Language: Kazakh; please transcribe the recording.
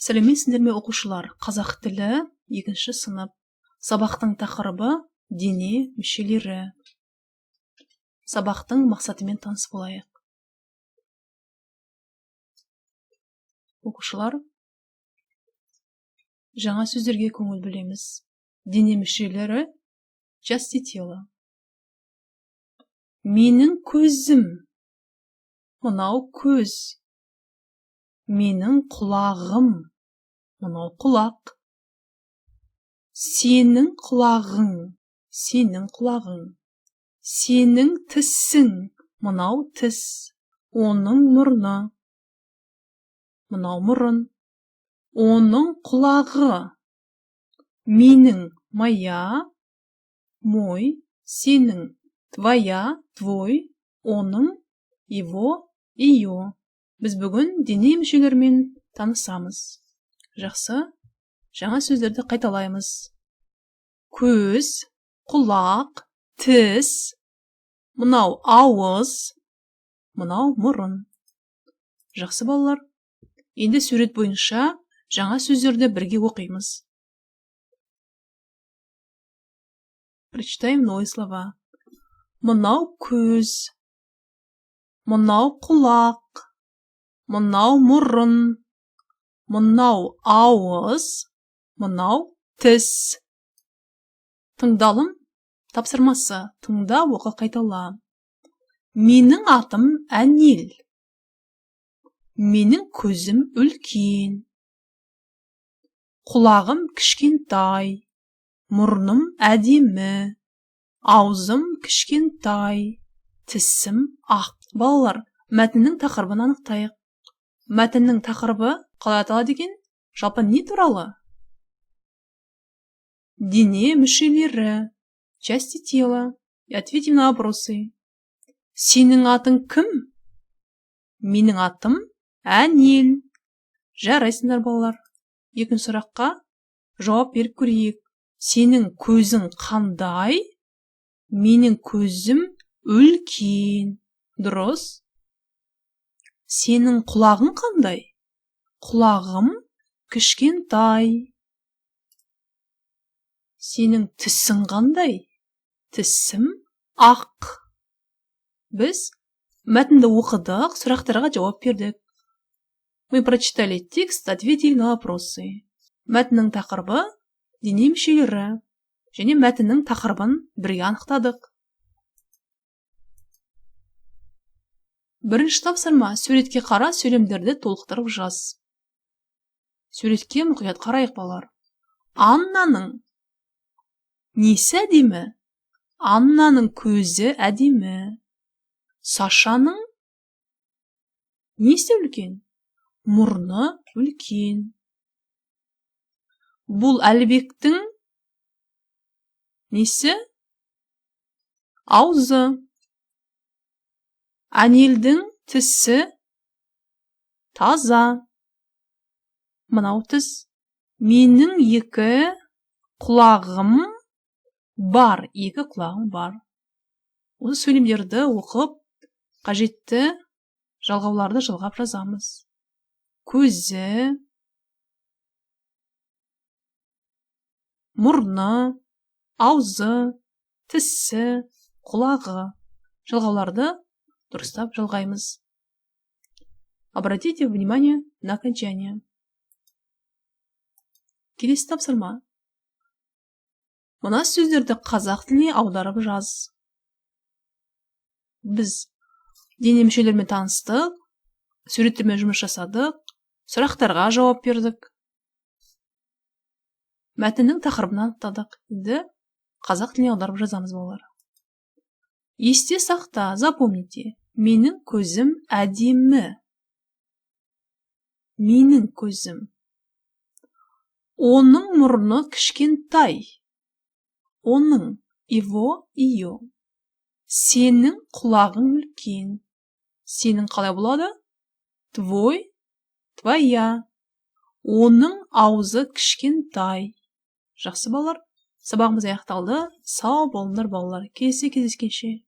Сәлеметсіздер ме оқушылар? Қазақ тілі 2-ші сынып. Сабақтың тақырыбы дене мүшелері. Сабақтың мақсатымен таныс болайық. Оқушылар, жаңа сөздерге көңіл бөлеміз. Дене мүшелері, части тела. Менің көзім, мынау көз. Менің құлағым, мынау құлақ. Сенің құлағың, сенің құлағың. Сенің тісің, мынау тіс. Оның мұрны, мынау мұрын. Оның құлағы, менің моя, мой. Сенің твоя, твой. Оның его, ее. Біз бүгін дене мүшелерімен танысамыз. Жақсы, жаңа сөздерді қайталаймыз. Көз, құлақ, тіс, мынау ауыз, мынау мұрын. Жақсы балалар, енді сурет бойынша жаңа сөздерді бірге оқимыз. Прочитаем новые слова. Мынау көз, мынау құлақ, мынау мұрын, мынау ауыз, мынау тіс. Тыңдалым тапсырмасы. Тыңда, оқы, қайтала. Менің атым Әнел. Менің көзім үлкен. Құлағым кішкентай. Мұрным әдемі. Аузым кішкентай. Тісім ақ. Балалар, мәтіннің тақырыбын анықтайық. Мәтіннің тақырыбы қалай аталады екен? Жалпы не туралы? Дене мүшелері, части тела. И ответим на вопросы. Сенің атың кім? Менің атым Әнел. Жарайсыңдар балалар. Екінші сұраққа жауап беріп көрейік. Сенің көзің қандай? Менің көзім үлкен. Дұрыс. Сенің құлағың қандай? Құлағым кішкентай. Сенің тісің қандай? Тісім ақ. Біз мәтінді оқыдық, сұрақтарға жауап бердік. Мы прочитали текст, ответили на вопросы. Мәтіннің тақырыбы дене мүшелері. Және мәтіннің тақырыбын бірге анықтадық. Бірінші тапсырма. Суретке қара, сөйлемдерді толықтырып жаз. Суретке мұқият қарайық балалар. Аннаның несі әдемі? Аннаның көзі әдемі. Сашаның несі үлкен? Мұрны үлкен. Бұл Әлібектің несі? Аузы. Әнелдің тісі таза. Мынау тіс. Менің екі құлағым бар. Екі құлағым бар. Осы сөйлемдерді оқып, қажетті жалғауларды жалғап жазамыз. Көзі, мұрны, аузы, тісі, құлағы. Жалғауларды дұрыстап жалғаймыз. Обратите внимание на окончание. Келесі тапсырма. Мына сөздерді қазақ тіліне аударып жаз. Біз дене мүшелерімен таныстық, суреттермен жұмыс жасадық, сұрақтарға жауап бердік. Мәтіннің тақырыбын анықтадық. Енді қазақ тіліне аударып жазамыз балалар. Есте сақта, запомните. Менің көзім әдемі. Менің көзім. Оның мұрны кішкентай. Оның, его, ее. Сенің құлағың үлкен. Сенің қалай болады? Твой, твоя. Оның аузы кішкентай. Жақсы балалар. Сабағымыз аяқталды. Сау болыңдар балалар. Келесі кездескенше.